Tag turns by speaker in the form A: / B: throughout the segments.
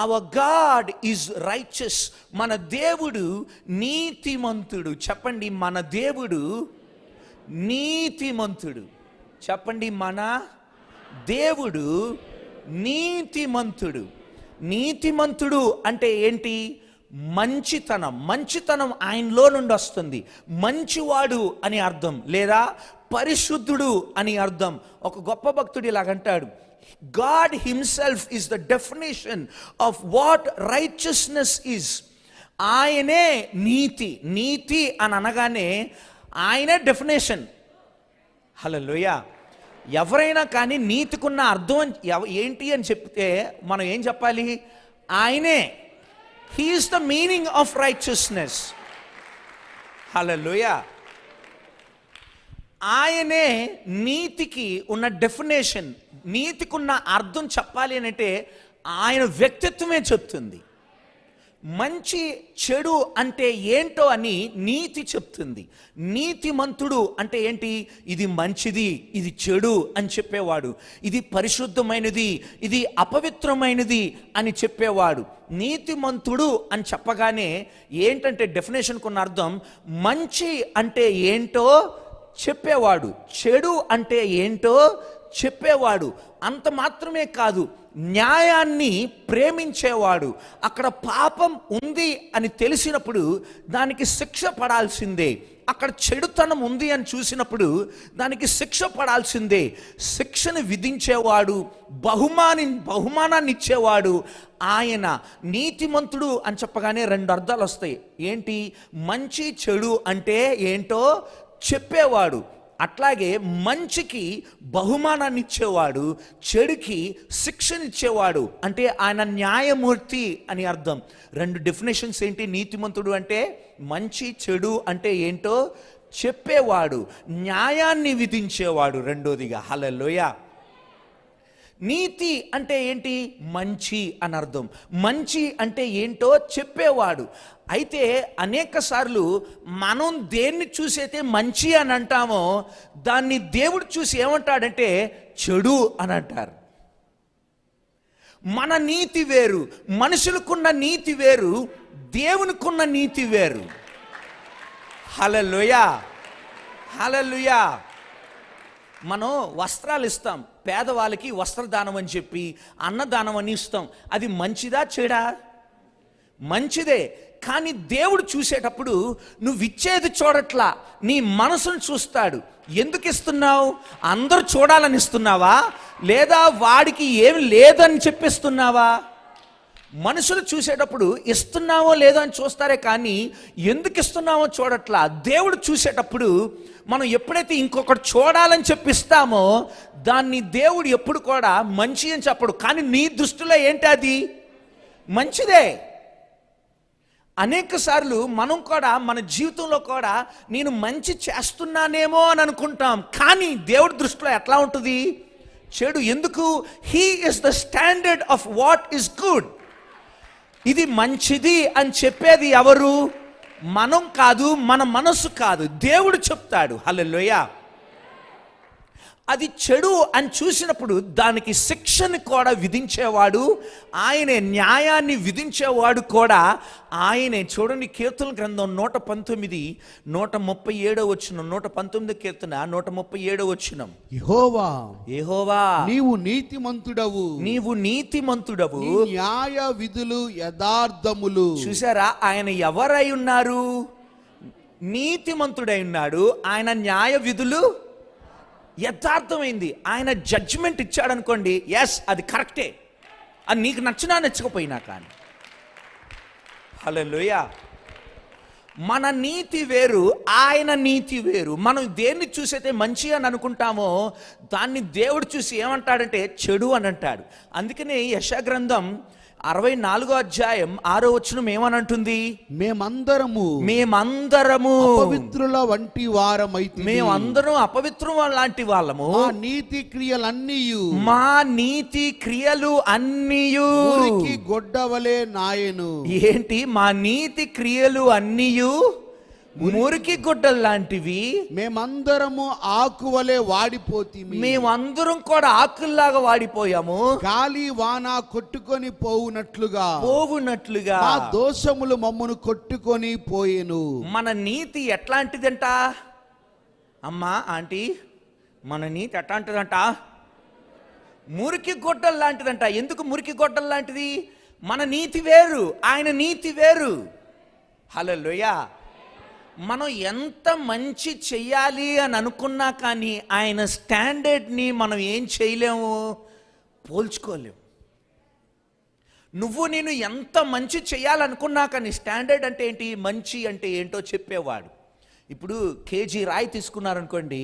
A: Hour God is righteous. మన దేవుడు నీతిమంతుడు. చెప్పండి, మన దేవుడు నీతిమంతుడు. చెప్పండి, మన దేవుడు నీతిమంతుడు. నీతిమంతుడు అంటే ఏంటి? మంచితనం. మంచితనం ఆయనలో నుండి వస్తుంది. మంచివాడు అని అర్థం, లేదా పరిశుద్ధుడు అని అర్థం. ఒక గొప్ప భక్తుడు ఇలాగంటాడు, God himself is the definition of what righteousness is. ఆయనే నీతి. నీతి అని అనగానే ఆయనే డెఫినేషన్. హల్లెలూయా. ఎవరైనా కానీ నీతికున్న అర్థం ఏంటి అని చెప్తే మనం ఏం చెప్పాలి? ఆయనే. He is the meaning of righteousness. హల్లెలూయా. ఆయనే నీతికి ఉన్న డెఫినేషన్. నీతికున్న అర్థం చెప్పాలి అని అంటే ఆయన వ్యక్తిత్వమే చెప్తుంది. మంచి చెడు అంటే ఏంటో అని నీతి చెప్తుంది. నీతిమంతుడు అంటే ఏంటి? ఇది మంచిది, ఇది చెడు అని చెప్పేవాడు. ఇది పరిశుద్ధమైనది, ఇది అపవిత్రమైనది అని చెప్పేవాడు. నీతిమంతుడు అని చెప్పగానే ఏంటంటే డెఫినేషన్కు ఉన్న అర్థం మంచి అంటే ఏంటో చెప్పేవాడు, చెడు అంటే ఏంటో చెప్పేవాడు. అంత మాత్రమే కాదు, న్యాయాన్ని ప్రేమించేవాడు. అక్కడ పాపం ఉంది అని తెలిసినప్పుడు దానికి శిక్ష పడాల్సిందే. అక్కడ చెడుతనం ఉంది అని చూసినప్పుడు దానికి శిక్ష పడాల్సిందే. శిక్షను విధించేవాడు, బహుమానాన్ని ఇచ్చేవాడు ఆయన. నీతిమంతుడు అని చెప్పగానే రెండు అర్థాలు వస్తాయి. ఏంటి? మంచి చెడు అంటే ఏంటో చెప్పేవాడు. అట్లాగే మంచికి బహుమానాన్ని ఇచ్చేవాడు, చెడుకి శిక్షనిచ్చేవాడు. అంటే ఆయన న్యాయమూర్తి అని అర్థం. రెండు డెఫినేషన్స్ ఏంటి? నీతిమంతుడు అంటే మంచి, చెడు అంటే ఏంటో చెప్పేవాడు, న్యాయాన్ని విధించేవాడు రెండోదిగా. హల్లెలూయా. నీతి అంటే ఏంటి? మంచి అని అర్థం. మంచి అంటే ఏంటో చెప్పేవాడు. అయితే అనేక సార్లు మనం దేన్ని చూసైతే మంచి అని అంటామో దాన్ని దేవుడు చూసి ఏమంటాడంటే చెడు అని అంటారు. మన నీతి వేరు, మనుషులకున్న నీతి వేరు, దేవునికున్న నీతి వేరు. హల్లెలూయా. హల్లెలూయా. మనం వస్త్రాలు ఇస్తాం, పేదవాళ్ళకి వస్త్రదానం అని చెప్పి అన్నదానం అని ఇస్తాం. అది మంచిదా చెడా? మంచిదే. కానీ దేవుడు చూసేటప్పుడు నువ్వు ఇచ్చేది చూడట్లా, నీ మనసును చూస్తాడు. ఎందుకు ఇస్తున్నావు? అందరూ చూడాలని ఇస్తున్నావా, లేదా వాడికి ఏమి లేదని చెప్పిస్తున్నావా? మనుషులు చూసేటప్పుడు ఇస్తున్నావో లేదో అని చూస్తారే కానీ ఎందుకు ఇస్తున్నావో చూడట్లా. దేవుడు చూసేటప్పుడు మనం ఎప్పుడైతే ఇంకొకటి చూడాలని చెప్పిస్తామో దాన్ని దేవుడు ఎప్పుడు కూడా మంచి అని చెప్పడు. కానీ నీ దృష్టిలో ఏంటి? అది మంచిదే. అనేక సార్లు మనం కూడా మన జీవితంలో కూడా నేను మంచి చేస్తున్నానేమో అని అనుకుంటాం, కానీ దేవుడి దృష్టిలో ఎట్లా ఉంటుంది? చెడు. ఎందుకు? He is the standard of what is good. ఇది మంచిది అని చెప్పేది ఎవరు? మనం కాదు, మన మనసు కాదు, దేవుడు చెప్తాడు. హల్లెలూయా. అది చెడు అని చూసినప్పుడు దానికి శిక్షను కూడా విధించేవాడు ఆయనే, న్యాయాన్ని విధించేవాడు కూడా ఆయనే. చూడండి, కీర్తన గ్రంథం 119 137 వచనం. 119 కీర్తన 137 వచనం.
B: యెహోవా,
A: యెహోవా,
B: నీవు నీతిమంతుడవు,
A: నీవు నీతిమంతుడవు,
B: నీ న్యాయ విధులు యథార్థములు.
A: చూసారా, ఆయన ఎవరై ఉన్నారు? నీతిమంతుడై ఉన్నాడు. ఆయన న్యాయ విధులు యథార్థమైంది. ఆయన జడ్జిమెంట్ ఇచ్చాడు అనుకోండి, ఎస్ అది కరెక్టే, అది నీకు నచ్చినా నచ్చకపోయినా కానీ. హల్లెలూయా. మన నీతి వేరు, ఆయన నీతి వేరు. మనం దేన్ని చూసైతే మంచి అని అనుకుంటామో దాన్ని దేవుడు చూసి ఏమంటాడంటే చెడు అని అంటాడు. అందుకనే యెషయా గ్రంథం 64వ అధ్యాయం 6వ వచనం ఏమనంటుంది? మేమందరము
B: అపవిత్రుల వంటి వారమైతిమి.
A: మేమందరం అపవిత్రం లాంటి వాళ్ళము.
B: మా నీతి క్రియలు అన్నీయు
A: మురికి
B: గొడ్డవలే నాయను.
A: ఏంటి? మా నీతి క్రియలు అన్నీయు మురికి గుడ్డలు లాంటివి.
B: మేమందరము ఆకువలే వాడిపోతిమి.
A: మేమందరం కూడా ఆకుల్లాగా వాడిపోయాము.
B: గాలి వాన కొట్టుకొని పోవునట్లుగా
A: పోవునట్లుగా
B: మా దోషములు మమ్మను కొట్టుకొని పోయెను.
A: మన నీతి ఎట్లాంటిదంట అమ్మా ఆంటీ? మన నీతి ఎట్లాంటిదంట? మురికి గొడ్డలు లాంటిదంట. ఎందుకు మురికి గొడ్డలు లాంటిది? మన నీతి వేరు, ఆయన నీతి వేరు. హల్లెలూయా. మనం ఎంత మంచి చెయ్యాలి అని అనుకున్నా కానీ ఆయన స్టాండర్డ్ని మనం ఏం చేయలేము, పోల్చుకోలేము. నువ్వు నేను ఎంత మంచి చేయాలనుకున్నా కానీ స్టాండర్డ్ అంటే ఏంటి, మంచి అంటే ఏంటో చెప్పేవాడు. ఇప్పుడు కేజీ రాయి తీసుకున్నారనుకోండి,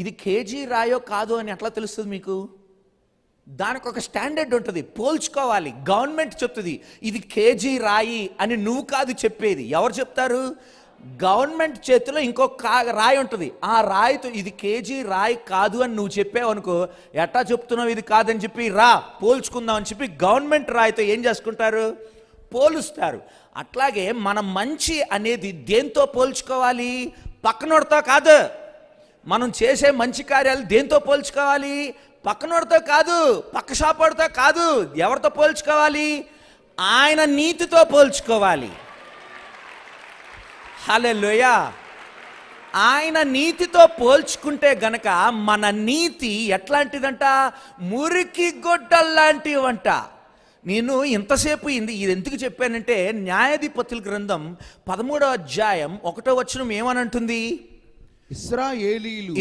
A: ఇది కేజీ రాయో కాదో అని ఎట్లా తెలుస్తుంది మీకు? దానికి ఒక స్టాండర్డ్ ఉంటుంది, పోల్చుకోవాలి. గవర్నమెంట్ చెప్తుంది ఇది కేజీ రాయి అని, నువ్వు కాదు చెప్పేది. ఎవరు చెప్తారు? గవర్నమెంట్ చేతిలో ఇంకొక రాయి ఉంటుంది, ఆ రాయితో ఇది కేజీ రాయి కాదు అని నువ్వు చెప్పావు అనుకో, ఎట్టా చెప్తున్నావు ఇది కాదని చెప్పి రా పోల్చుకుందాం అని చెప్పి గవర్నమెంట్ రాయితో ఏం చేసుకుంటారు, పోలుస్తారు. అట్లాగే మన మంచి అనేది దేంతో పోల్చుకోవాలి? పక్కనోడితో కాదు. మనం చేసే మంచి కార్యాలు దేంతో పోల్చుకోవాలి? పక్కనోడితో కాదు, పక్క షాపోడితో కాదు. ఎవరితో పోల్చుకోవాలి? ఆయన నీతితో పోల్చుకోవాలి. హల్లెలూయా. ఆయన నీతితో పోల్చుకుంటే గనక మన నీతి ఎట్లాంటిదంట? మురికి గొడ్డల్లాంటివంట. నేను ఇంతసేపు ఇది ఎందుకు చెప్పానంటే, న్యాయాధిపతుల గ్రంథం 13వ అధ్యాయం 1వ వచనం ఏమనంటుంది?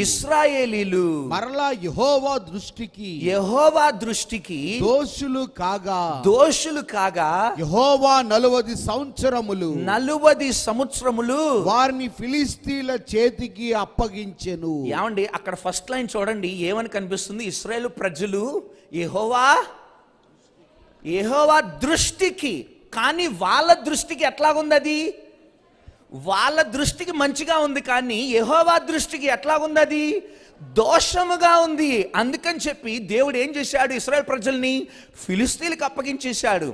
A: ఇశ్రాయేలీలు
B: మరలా యెహోవా దృష్టికి దోషులు కాగా యెహోవా 40 సంవత్సరములు వారిని ఫిలిస్తీన్ల చేతికి అప్పగించెను.
A: ఏమండి, అక్కడ ఫస్ట్ లైన్ చూడండి, ఏమని కనిపిస్తుంది? ఇశ్రాయేలు ప్రజలు యెహోవా దృష్టికి. కానీ వాళ్ళ దృష్టికి ఎట్లాగుంది? అది వాళ్ళ దృష్టికి మంచిగా ఉంది, కానీ యెహోవా దృష్టికి ఎట్లాగుంది? అది దోషముగా ఉంది. అందుకని చెప్పి దేవుడు ఏం చేశాడు? ఇశ్రాయేలు ప్రజల్ని ఫిలిస్తీన్లకు అప్పగించేశాడు.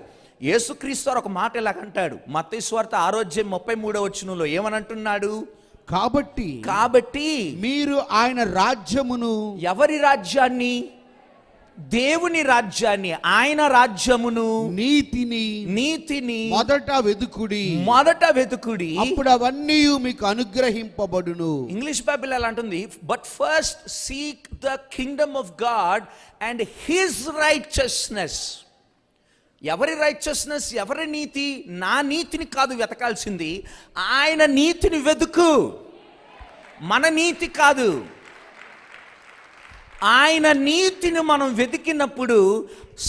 A: యేసుక్రీస్తు ఒక మాట ఇలాగంటాడు, మత్తయి సువార్త 6:33 వచనంలో ఏమనంటున్నాడు?
B: కాబట్టి మీరు ఆయన రాజ్యమును,
A: ఎవరి రాజ్యాన్ని? దేవుని రాజ్యాన్ని, ఆయన రాజ్యమును, నీతిని
B: మొదట వెతుకుడి, అప్పుడు అవన్నీ మీకు అనుగ్రహింపబడును.
A: ఇంగ్లీష్ బైబిల్ ఎలా అంటుంది? But first seek the Kingdom of God and his righteousness. ఎవరి రైచియస్నెస్? ఎవరి నీతి? నా నీతిని కాదు వెతకాల్సింది, ఆయన నీతిని వెతుకు. మన నీతి కాదు, ఆయన నీతిని మనం వెతికినప్పుడు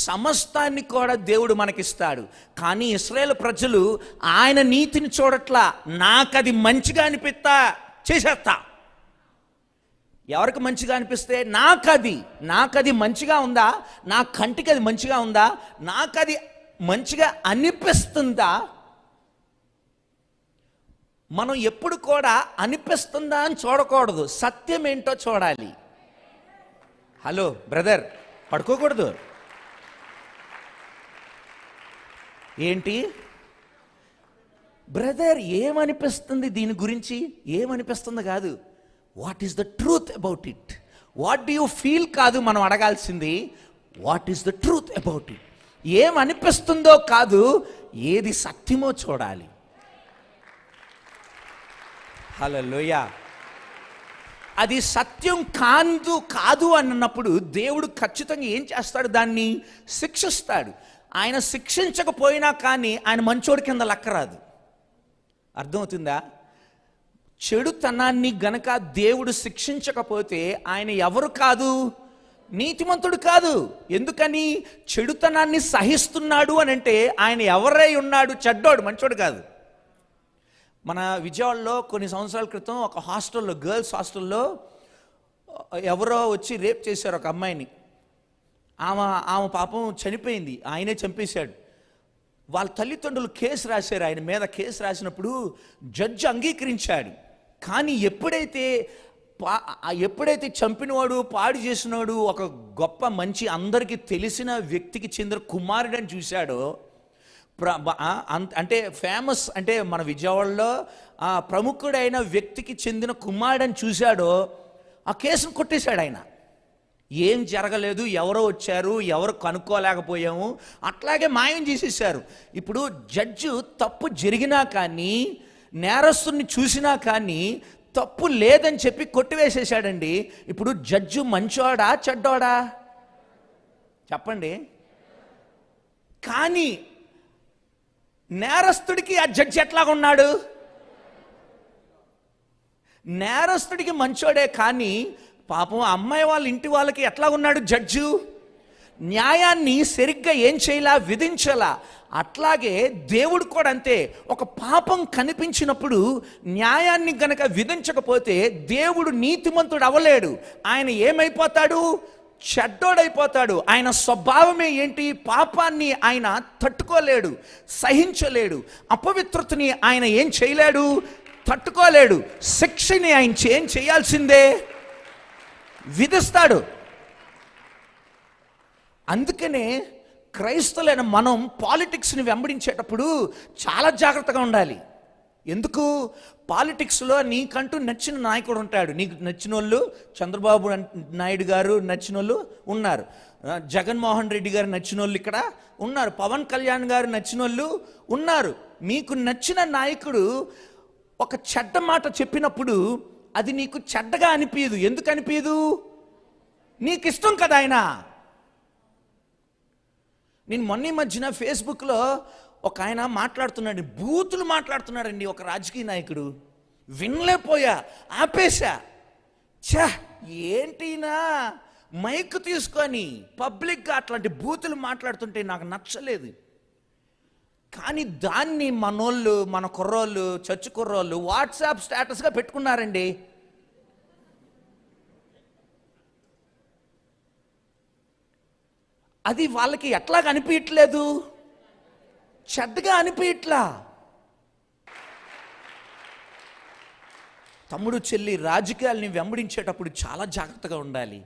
A: సమస్తాన్ని కూడా దేవుడు మనకిస్తాడు. కానీ ఇశ్రాయేలు ప్రజలు ఆయన నీతిని చూడట్లా. నాకది మంచిగా అనిపిస్తా చేసేస్తా. ఎవరికి మంచిగా అనిపిస్తే నాకది మంచిగా ఉందా, నా కంటికి అది మంచిగా ఉందా, నాకది మంచిగా అనిపిస్తుందా? మనం ఎప్పుడు కూడా అనిపిస్తుందా అని చూడకూడదు, సత్యం ఏంటో చూడాలి. హలో బ్రదర్, పడుకోకూడదు. ఏంటి బ్రదర్ ఏమనిపిస్తుంది దీని గురించి? ఏమనిపిస్తుంది కాదు, what is the truth about it. What do you feel కాదు మనం అడగాల్సింది, what is the truth about it. ఏమనిపిస్తుందో కాదు, ఏది సత్యమో చూడాలి. హల్లెలూయా. అది సత్యం కాదు అన్నప్పుడు దేవుడు ఖచ్చితంగా ఏం చేస్తాడు? దాన్ని శిక్షిస్తాడు. ఆయన శిక్షించకపోయినా కానీ ఆయన మంచోడి కింద లెక్కరాదు. అర్థమవుతుందా? చెడుతనాన్ని గనక దేవుడు శిక్షించకపోతే ఆయన ఎవరు కాదు? నీతిమంతుడు కాదు. ఎందుకని? చెడుతనాన్ని సహిస్తున్నాడు అని అంటే ఆయన ఎవరై ఉన్నాడు? చెడ్డోడు, మంచోడు కాదు. మన విజయవాడలో కొన్ని సంవత్సరాల క్రితం ఒక హాస్టల్లో, గర్ల్స్ హాస్టల్లో ఎవరో వచ్చి రేప్ చేశారు ఒక అమ్మాయిని. ఆమె పాపం చనిపోయింది, ఆయనే చంపేశాడు. వాళ్ళ తల్లిదండ్రులు కేసు రాశారు, ఆయన మీద కేసు రాసినప్పుడు జడ్జి అంగీకరించాడు. కానీ ఎప్పుడైతే చంపినవాడు, పాడు చేసినవాడు ఒక గొప్ప మంచి అందరికీ తెలిసిన వ్యక్తికి చెందిన కుమారుడని చూశాడో, అంటే ఫేమస్ అంటే మన విజయవాడలో ప్రముఖుడైన వ్యక్తికి చెందిన కుమారుడని చూశాడో ఆ కేసును కొట్టేశాడు ఆయన. ఏం జరగలేదు, ఎవరో వచ్చారు, ఎవరు కనుక్కోలేకపోయాము, అట్లాగే మాయం చేసేసారు. ఇప్పుడు జడ్జు తప్పు జరిగినా కానీ, నేరస్తుని చూసినా కానీ తప్పు లేదని చెప్పి కొట్టివేసేసాడండి. ఇప్పుడు జడ్జు మంచోడా చెడ్డోడా చెప్పండి? కానీ నేరస్తుడికి ఆ జడ్జి ఎట్లాగా ఉన్నాడు? నేరస్తుడికి మంచోడే, కానీ పాపం అమ్మాయి వాళ్ళ ఇంటి వాళ్ళకి ఎట్లా ఉన్నాడు జడ్జు? న్యాయాన్ని సరిగ్గా ఏం చేయాలా, విధించాలా. అట్లాగే దేవుడు కూడా అంతే. ఒక పాపం కనిపించినప్పుడు న్యాయాన్ని గనక విధించకపోతే దేవుడు నీతిమంతుడు అవ్వలేడు. ఆయన ఏమైపోతాడు? చెడ్డోడైపోతాడు. ఆయన స్వభావమే ఏంటి? పాపాన్ని ఆయన తట్టుకోలేడు, సహించలేడు. అపవిత్రతని ఆయన ఏం చేయలేడు, తట్టుకోలేడు. శిక్షని ఆయన ఏం చేయాల్సిందే, విధిస్తాడు. అందుకనే క్రైస్తవులైన మనం పాలిటిక్స్ని వెంబడించేటప్పుడు చాలా జాగ్రత్తగా ఉండాలి. ఎందుకు? పాలిటిక్స్లో నీకంటూ నచ్చిన నాయకుడు ఉంటాడు. నీకు నచ్చిన వాళ్ళు చంద్రబాబు నాయుడు గారు నచ్చిన వాళ్ళు ఉన్నారు, జగన్మోహన్ రెడ్డి గారు నచ్చిన వాళ్ళు ఇక్కడ ఉన్నారు, పవన్ కళ్యాణ్ గారు నచ్చిన వాళ్ళు ఉన్నారు. మీకు నచ్చిన నాయకుడు ఒక చెడ్డ మాట చెప్పినప్పుడు అది నీకు చెడ్డగా అనిపించదు. ఎందుకు అనిపించదు? నీకు ఇష్టం కదా ఆయన. నేను మొన్న మధ్యన ఫేస్బుక్లో ఒక ఆయన మాట్లాడుతున్నాడు, బూతులు మాట్లాడుతున్నాడండి ఒక రాజకీయ నాయకుడు. వినలేపోయా, ఆపేశా. ఏంటినా మైక్ తీసుకొని పబ్లిక్గా అట్లాంటి బూతులు మాట్లాడుతుంటే నాకు నచ్చలేదు. కానీ దాన్ని మనోళ్ళు, మన కుర్రోళ్ళు, చర్చి కుర్రోళ్ళు వాట్సాప్ స్టేటస్గా పెట్టుకున్నారండి. అది వాళ్ళకి ఎట్లాగా అనిపించట్లేదు, చెడ్డగా అనిపించట్లా. తమ్ముడు చెల్లి, రాజకీయాల్ని వెంబడించేటప్పుడు చాలా జాగ్రత్తగా ఉండాలి.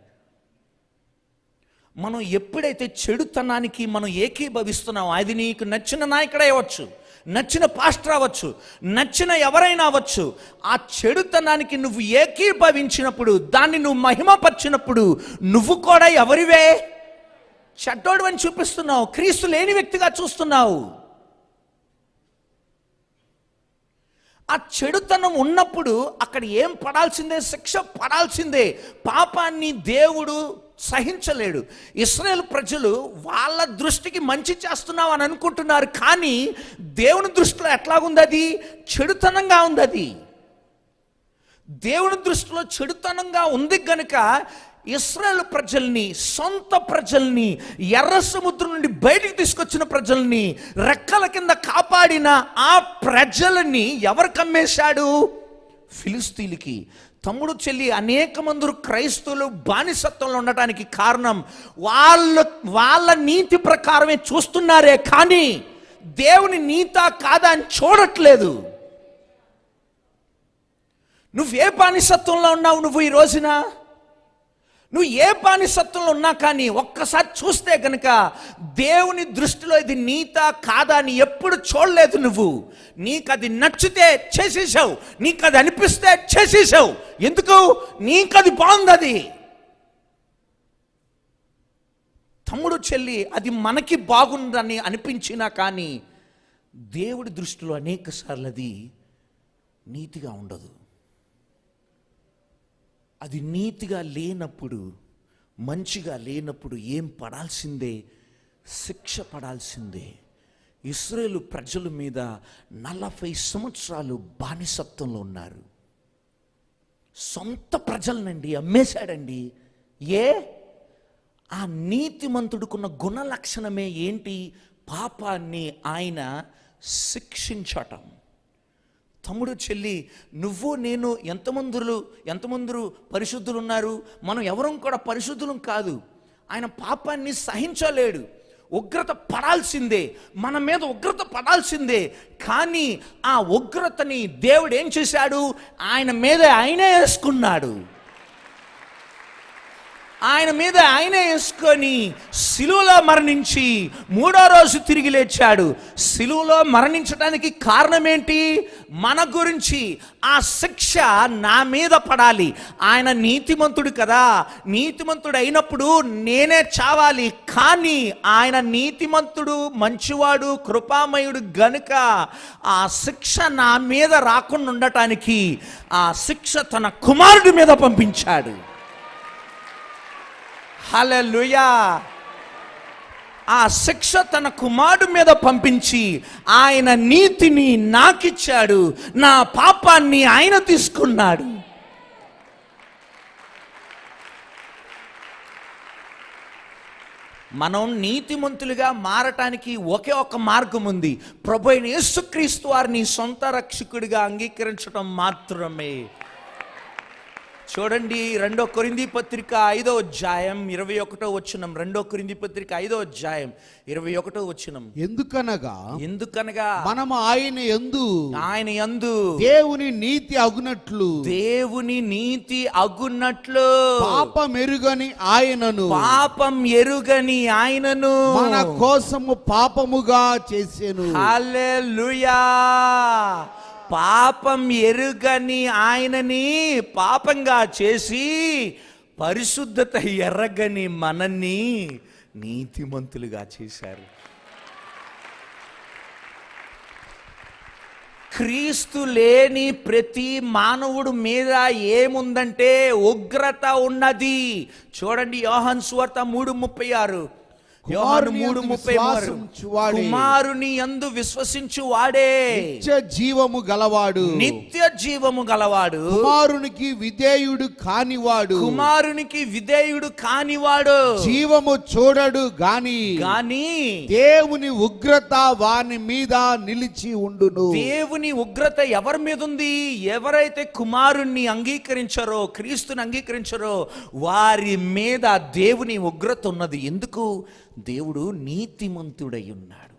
A: మనం ఎప్పుడైతే చెడుతనానికి మనం ఏకీభవిస్తున్నామో, అది నీకు నచ్చిన నాయకుడే అవ్వచ్చు, నచ్చిన పాస్టర్ అవ్వచ్చు, నచ్చిన ఎవరైనా అవ్వచ్చు, ఆ చెడుతనానికి నువ్వు ఏకీభవించినప్పుడు, దాన్ని నువ్వు మహిమపరిచినప్పుడు నువ్వు కూడా ఎవరివే? చెడ్డోడు అని చూపిస్తున్నావు, క్రీస్తు లేని వ్యక్తిగా చూస్తున్నావు. ఆ చెడుతనం ఉన్నప్పుడు అక్కడ ఏం పడాల్సిందే? శిక్ష పడాల్సిందే. పాపాన్ని దేవుడు సహించలేడు. ఇశ్రాయేలు ప్రజలు వాళ్ళ దృష్టికి మంచి చేస్తున్నావు అని అనుకుంటున్నారు, కానీ దేవుని దృష్టిలో ఎట్లాగుంది? అది చెడుతనంగా ఉంది. అది దేవుని దృష్టిలో చెడుతనంగా ఉంది గనుక ఇశ్రాయేలు ప్రజల్ని, సొంత ప్రజల్ని, ఎర్ర సముద్రం నుండి బయటికి తీసుకొచ్చిన ప్రజల్ని, రెక్కల కింద కాపాడిన ఆ ప్రజలని ఎవరు కమ్మేశాడు? ఫిలిస్తీన్లకి. తమ్ముడు చెల్లి, అనేక మంది క్రైస్తవులు బానిసత్వంలో ఉండటానికి కారణం వాళ్ళ నీతి ప్రకారమే చూస్తున్నారే, కానీ దేవుని నీతా కాదా అని చూడట్లేదు. నువ్వే బానిసత్వంలో ఉన్నావు? నువ్వు ఈ రోజున నువ్వు ఏ బానిసత్వంలో ఉన్నా కానీ ఒక్కసారి చూస్తే కనుక దేవుని దృష్టిలో ఇది నీతా కాదా అని ఎప్పుడు చూడలేదు. నువ్వు నీకు అది నచ్చితే చేసేసావు, నీకు అది అనిపిస్తే చేసేసావు. ఎందుకు? నీకు అది బాగుంది. తమ్ముడు చెల్లి, అది మనకి బాగుందని అనిపించినా కానీ దేవుడి దృష్టిలో అనేక సార్లు అది నీతిగా ఉండదు. అది నీతిగా లేనప్పుడు, మంచిగా లేనప్పుడు ఏం పడాల్సిందే? శిక్ష పడాల్సిందే. ఇశ్రాయేలు ప్రజల మీద 40 సంవత్సరాలు బానిసత్వంలో ఉన్నారు. సొంత ప్రజలనండి అమ్మేశాడండి. ఆ నీతిమంతుడుకున్న గుణ లక్షణమే ఏంటి? పాపాన్ని ఆయన శిక్షించటం. తమ్ముడు చెల్లి, నువ్వు నేను ఎంతమంది పరిశుద్ధులు ఉన్నారు? మనం ఎవరం కూడా పరిశుద్ధులం కాదు. ఆయన పాపాన్ని సహించలేడు. ఉగ్రత పడాల్సిందే, మన మీద ఉగ్రత పడాల్సిందే. కానీ ఆ ఉగ్రతని దేవుడు ఏం చేశాడు? ఆయన మీద ఆయనే వేసుకున్నాడు. ఆయన మీద ఆయనే వేసుకొని సిలువలో మరణించి మూడో రోజు తిరిగి లేచాడు. సిలువలో మరణించడానికి కారణం ఏంటి? మన గురించి ఆ శిక్ష నా మీద పడాలి. ఆయన నీతిమంతుడు కదా, నీతిమంతుడు అయినప్పుడు నేనే చావాలి. కానీ ఆయన నీతిమంతుడు, మంచివాడు, కృపామయుడు గనుక ఆ శిక్ష నా మీద రాకుండా ఉండటానికి ఆ శిక్ష తన కుమారుడి మీద పంపించాడు. హల్లెలూయా. ఆ శిక్ష తన కుమారుడు మీద పంపించి ఆయన నీతిని నాకిచ్చాడు, నా పాపాన్ని ఆయన తీసుకున్నాడు. మనం నీతిమంతులుగా మారటానికి ఒకే ఒక మార్గం ఉంది. ప్రభువైన యేసుక్రీస్తు వారిని సొంత రక్షకుడిగా అంగీకరించడం మాత్రమే. చూడండి, 2 కొరింథీ పత్రిక 5వ అధ్యాయం 21వ వచనం. 2 కొరింథీ పత్రిక 5వ అధ్యాయం 21వ వచనం. ఎందుకనగా
B: మనము ఆయన యందు
A: దేవుని
B: నీతి అగునట్లు పాపం ఎరుగని ఆయనను మన కోసము పాపముగా చేసెను.
A: హల్లెలూయా. పాపం ఎరుగని ఆయనని పాపంగా చేసి పరిశుద్ధత ఎర్రగని మనల్ని నీతిమంతులుగా చేశారు. క్రీస్తు లేని ప్రతి మానవుడు మీద ఏముందంటే ఉగ్రత ఉన్నది. చూడండి, యోహాను సువార్త 3:36. యోహాను 3:33. కుమారుని యందు విశ్వసించు వాడే
B: నిత్య జీవము గలవాడు, కుమారునికి విధేయుడు కానివాడు జీవము చూడడు గాని దేవుని ఉగ్రత వాని మీద నిలిచి ఉండును.
A: దేవుని ఉగ్రత ఎవరి మీద ఉంది? ఎవరైతే కుమారుణ్ణి అంగీకరించారో, క్రీస్తుని అంగీకరించారో వారి మీద దేవుని ఉగ్రత ఉన్నది. ఎందుకు? దేవుడు నీతిమంతుడై ఉన్నాడు.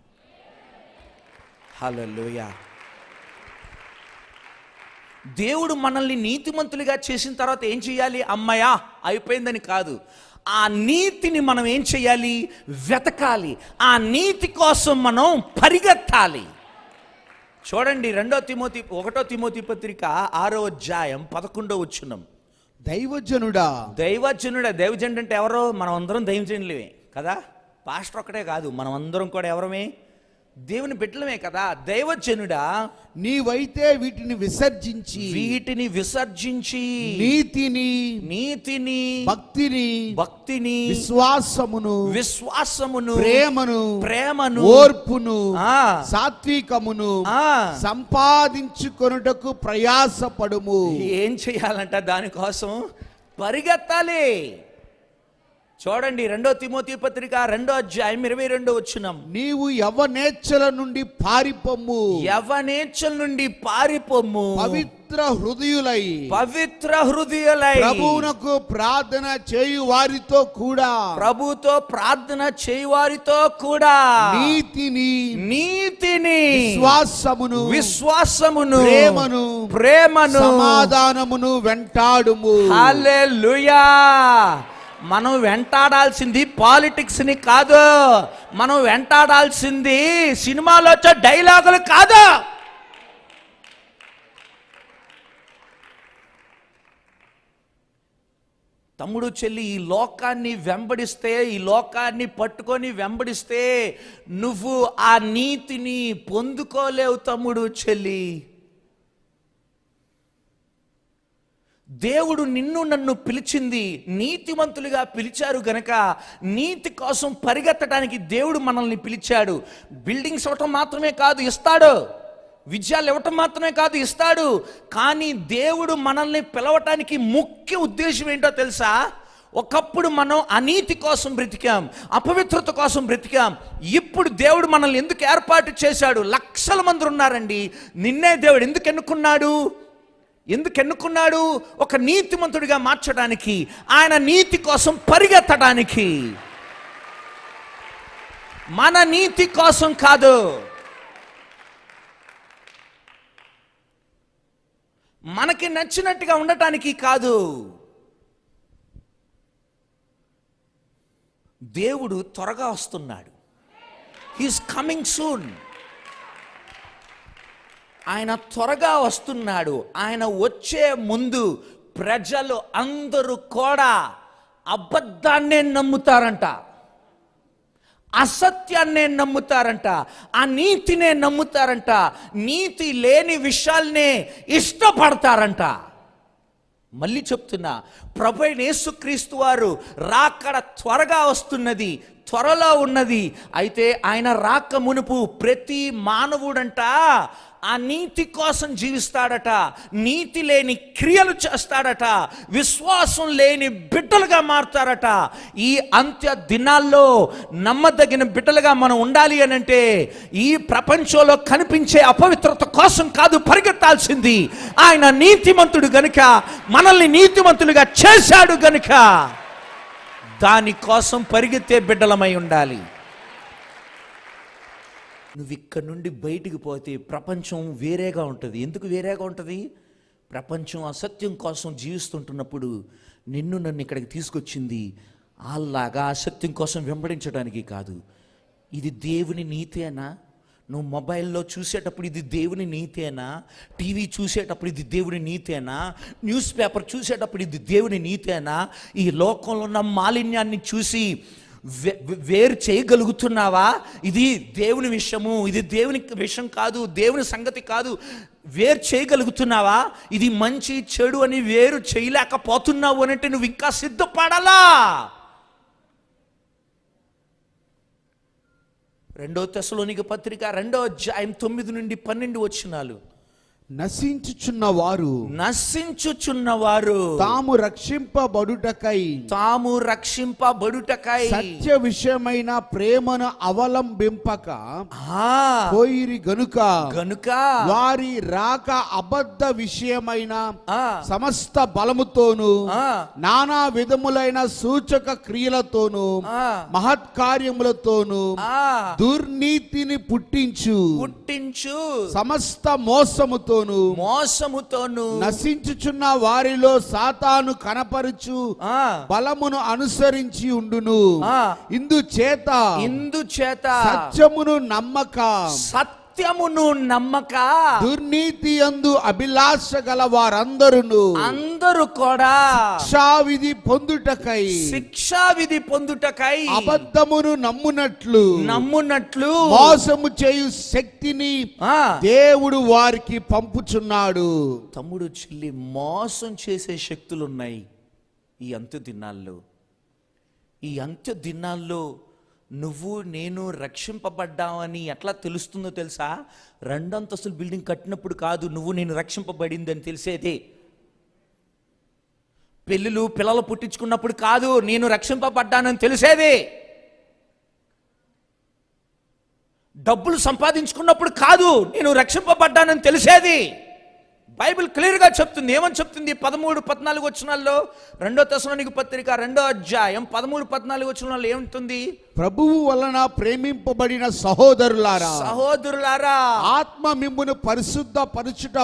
A: హల్లెలూయా. దేవుడు మనల్ని నీతిమంతులుగా చేసిన తర్వాత ఏం చేయాలి? అమ్మయ్యా అయిపోయిందని కాదు, ఆ నీతిని మనం ఏం చేయాలి? వెతకాలి. ఆ నీతి కోసం మనం పరిగెత్తాలి. చూడండి, 1 తిమోతి పత్రిక 6వ అధ్యాయం 11వ వచనం.
B: దైవజనుడు
A: అంటే ఎవరో? మనం అందరం దైవజనులమే కదా. పాస్టర్ ఒక్కడే కాదు, మనం అందరం కూడా ఎవరమే? దేవుని బిడ్డలమే కదా. దైవజనుడా,
B: నీవైతే వీటిని విసర్జించి నీతిని భక్తిని విశ్వాసమును ప్రేమను ఓర్పును సాత్వికమును సంపాదించుకొనుటకు ప్రయాసపడుము.
A: ఏం చేయాలంట? దానికోసం పరిగెత్తాలి. చూడండి, 2 తిమోతి పత్రిక 2వ అధ్యాయం 22వ వచనం.
B: నీవు యవ్వనేచ్ఛల నుండి పారిపోమ్ము, పవిత్ర హృదయులై ప్రభువునకు ప్రార్థన చేయు వారితో కూడా నీతిని విశ్వాసమును ప్రేమను సమాధానమును వెంటాడుము.
A: హల్లెలూయా. మనం వెంటాడాల్సింది పాలిటిక్స్ని కాదు, మనం వెంటాడాల్సింది సినిమాలో వచ్చే డైలాగులు కాదు. తమ్ముడు చెల్లి, ఈ లోకాన్ని పట్టుకొని వెంబడిస్తే నువ్వు ఆ నీతిని పొందుకోలేవు. తమ్ముడు చెల్లి, దేవుడు నిన్ను నన్ను పిలిచింది, నీతిమంతులుగా పిలిచారు గనక నీతి కోసం పరిగెత్తడానికి దేవుడు మనల్ని పిలిచాడు. బిల్డింగ్స్ ఇవ్వటం మాత్రమే కాదు ఇస్తాడు, విజయాలు ఇవ్వటం మాత్రమే కాదు ఇస్తాడు. కానీ దేవుడు మనల్ని పిలవటానికి ముఖ్య ఉద్దేశం ఏంటో తెలుసా? ఒకప్పుడు మనం అనీతి కోసం బ్రతికాం, అపవిత్రత కోసం బ్రతికాం. ఇప్పుడు దేవుడు మనల్ని ఎందుకు ఏర్పాటు చేశాడు? లక్షల మంది ఉన్నారండి. నిన్నే దేవుడు ఎందుకు ఎన్నుకున్నాడు? ఒక నీతిమంతుడిగా మార్చడానికి, ఆయన నీతి కోసం పరిగెత్తడానికి. మన నీతి కోసం కాదు, మనకి నచ్చినట్టుగా ఉండటానికి కాదు. దేవుడు త్వరగా వస్తున్నాడు. He is coming soon. ఆయన త్వరగా వస్తున్నాడు. ఆయన వచ్చే ముందు ప్రజలు అందరూ కూడా అబద్ధాన్నే నమ్ముతారంట, అసత్యాన్నే నమ్ముతారంట, అనీతినే నమ్ముతారంట, నీతి లేని విషయాల్నే ఇష్టపడతారంట. మళ్ళీ చెప్తున్నా, ప్రభువైన యేసుక్రీస్తు వారు రాకడ త్వరగా వస్తున్నది, త్వరలో ఉన్నది. అయితే ఆయన రాక మునుపు ప్రతి మానవుడంట ఆ నీతి కోసం జీవిస్తాడట, నీతి లేని క్రియలు చేస్తాడట, విశ్వాసం లేని బిడ్డలుగా మారుతారట. ఈ అంత్య దినాల్లో నమ్మదగిన బిడ్డలుగా మనం ఉండాలి అని అంటే ఈ ప్రపంచంలో కనిపించే అపవిత్రత కోసం కాదు పరిగెత్తాల్సింది. ఆయన నీతిమంతుడు గనుక, మనల్ని నీతిమంతులుగా చేశాడు గనుక దానికోసం పరిగెత్తే బిడ్డలమై ఉండాలి. నువ్వు ఇక్కడి నుండి బయటికి పోతే ప్రపంచం వేరేగా ఉంటుంది. ఎందుకు వేరేగా ఉంటుంది? ప్రపంచం అసత్యం కోసం జీవిస్తుంటున్నప్పుడు నన్ను ఇక్కడికి తీసుకొచ్చింది అలాగా అసత్యం కోసం వెంబడించడానికి కాదు. ఇది దేవుని నీతేనా? నువ్వు మొబైల్లో చూసేటప్పుడు ఇది దేవుని నీతేనా? టీవీ చూసేటప్పుడు ఇది దేవుని నీతేనా? న్యూస్ పేపర్ చూసేటప్పుడు ఇది దేవుని నీతేనా? ఈ లోకంలో ఉన్న మాలిన్యాన్ని చూసి వేరు చేయగలుగుతున్నావా? ఇది దేవుని విషయము, ఇది దేవుని విషయం కాదు, దేవుని సంగతి కాదు, వేరు చేయగలుగుతున్నావా? ఇది మంచి చెడు అని వేరు చేయలేకపోతున్నావు అంటే నువ్వు ఇంకా సిద్ధపడాలా. 2 తెస్సలోనిక పత్రిక 2వ అధ్యాయం 9 నుండి 12 వచనాలు.
B: నశించుచున్నవారు తాము రక్షింపబడుటకై సత్య విషయమైన ప్రేమను అవలంబింపక పోయిరి గనుక వారి రాక అబద్ధ విషయమైన సమస్త బలముతోను నానా విధములైన సూచక క్రియలతోను మహత్కార్యములతోను దుర్నీతిని పుట్టించు సమస్త మోసముతోను నశించుచున్న వారిలో సాతాను కనపరుచు బలమును అనుసరించి ఉండును. ఇందుచేత సత్యమును నమ్మక దుర్నీతి యందు అభిలాష గల వారందరూ కూడా శిక్షావిధి పొందుటకై అబద్ధమును నమ్మునట్లు మోసము చేయు శక్తిని దేవుడు వారికి పంపుచున్నాడు.
A: తమ్ముడు చెల్లి, మోసం చేసే శక్తులున్నాయి ఈ అంత్య దినాల్లో. నువ్వు నేను రక్షింపబడ్డావని ఎట్లా తెలుస్తుందో తెలుసా? 2 అంతస్తుల బిల్డింగ్ కట్టినప్పుడు కాదు నువ్వు నేను రక్షింపబడిందని తెలిసేది. పిల్లలు పుట్టించుకున్నప్పుడు కాదు నేను రక్షింపబడ్డానని తెలిసేది. డబ్బులు సంపాదించుకున్నప్పుడు కాదు నేను రక్షింపబడ్డానని తెలిసేది. బైబిల్ క్లియర్గా చెప్తుంది. ఏమని చెప్తుంది? 13-14 వచనాల్లో 2 తెస్సలోనిక పత్రిక 2వ అధ్యాయం 13-14 వచనాల్లో ఏముంటుంది?
B: ప్రభువు వలన ప్రేమింపబడిన సహోదరులారా ఆత్మ మిమ్మును పరిశుద్ధపరచుట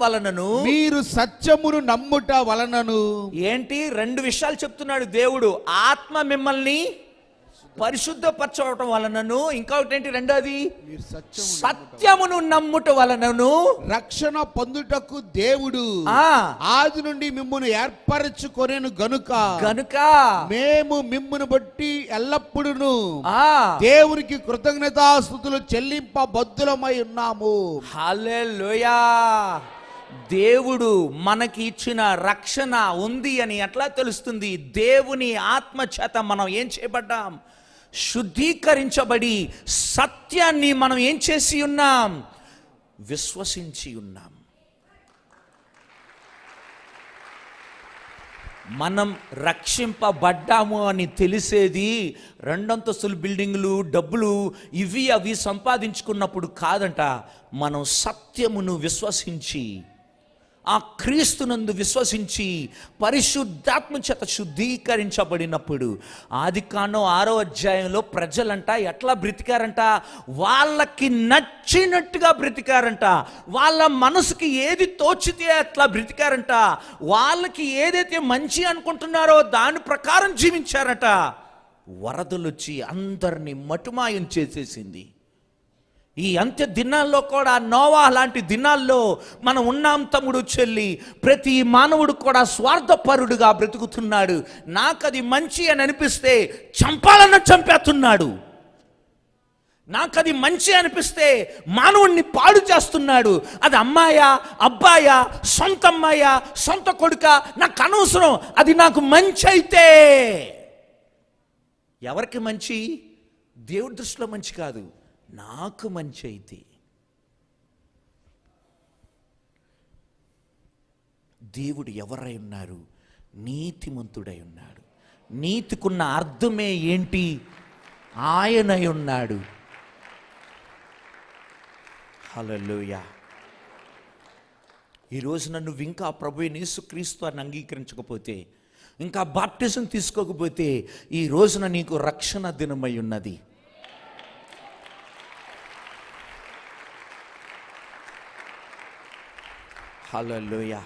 B: వలనను మీరు సత్యమును నమ్ముట వలనను. ఏంటి? 2 విషయాలు చెప్తున్నాడు దేవుడు. ఆత్మ మిమ్మల్ని పరిశుద్ధపరచడం వలనను, ఇంకొకటి ఏంటి? రెండోది సత్యమును నమ్ముట వలనను రక్షణ పొందుటకు దేవుడు ఆది నుండి మిమ్మును ఏర్పరచుకొనెను గనుక మేము మిమ్మును బట్టి ఎల్లప్పుడూ దేవునికి కృతజ్ఞతాస్తుతులు చెల్లింపబద్ధులమై ఉన్నాము. హల్లెలూయా. దేవుడు మనకి ఇచ్చిన రక్షణ ఉంది అని ఎట్లా తెలుస్తుంది? దేవుని ఆత్మ చేత మనం ఏం చేయబడ్డాం? శుద్ధీకరించబడి సత్యాన్ని మనం ఏం చేసి ఉన్నాం? విశ్వసించి ఉన్నాం. మనం రక్షింపబడ్డాము అని తెలిసేది 2 అంతస్తుల బిల్డింగులు, డబ్బులు అవి సంపాదించుకున్నప్పుడు కాదంట. మనం సత్యమును విశ్వసించి
A: ఆ క్రీస్తునందు విశ్వసించి పరిశుద్ధాత్మ చేత శుద్ధీకరించబడినప్పుడు ఆదికాండం 6వ అధ్యాయంలో ప్రజలంట ఎట్లా బ్రతికారంట? వాళ్ళకి నచ్చినట్టుగా బ్రతికారంట. వాళ్ళ మనసుకి ఏది తోచితే అట్లా బ్రతికారంట. వాళ్ళకి ఏదైతే మంచి అనుకుంటున్నారో దాని ప్రకారం జీవించారట. వరదలు వచ్చి అందరినీ మటుమాయం చేసేసింది. ఈ అంత్య దినాల్లో కూడా, నోవా లాంటి దినాల్లో మనం ఉన్నాం తమ్ముడు చెల్లి. ప్రతి మానవుడు కూడా స్వార్థపరుడుగా బ్రతుకుతున్నాడు. నాకు అది మంచి అని అనిపిస్తే చంపాలన్న చంపేస్తున్నాడు. నాకు అది మంచి అనిపిస్తే మానవుణ్ణి పాడు చేస్తున్నాడు. అది అమ్మాయా, అబ్బాయా, సొంత అమ్మాయా, సొంత కొడుక, నాకు అనవసరం. అది నాకు మంచి అయితే ఎవరికి మంచి? దేవుడి దృష్టిలో మంచి కాదు, నాకు మంచి అయితే. దేవుడు ఎవరై ఉన్నారు? నీతిమంతుడై ఉన్నాడు. నీతికున్న అర్థమే ఏంటి? ఆయనై ఉన్నాడు. హల్లెలూయా. ఈ రోజున నువ్వు ఇంకా ప్రభువైన యేసుక్రీస్తు అని అంగీకరించకపోతే, ఇంకా బాప్టిజం తీసుకోకపోతే, ఈ రోజున నీకు రక్షణ దినమై ఉన్నది. హల్లెలూయా.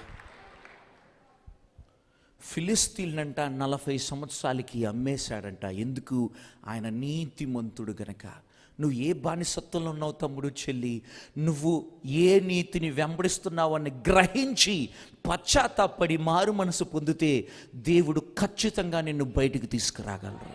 A: ఫిలిస్తీన్లంట 40 సంవత్సరాలకి అమ్మేశాడంట. ఎందుకు? ఆయన నీతిమంతుడు గనక. నువ్వు ఏ బానిసత్వంలో ఉన్నావు తమ్ముడు చెల్లి? నువ్వు ఏ నీతిని వెంబడిస్తున్నావని గ్రహించి పశ్చాత్తాపడి మారు మనసు పొందితే దేవుడు ఖచ్చితంగా నిన్ను బయటికి తీసుకురాగలరు.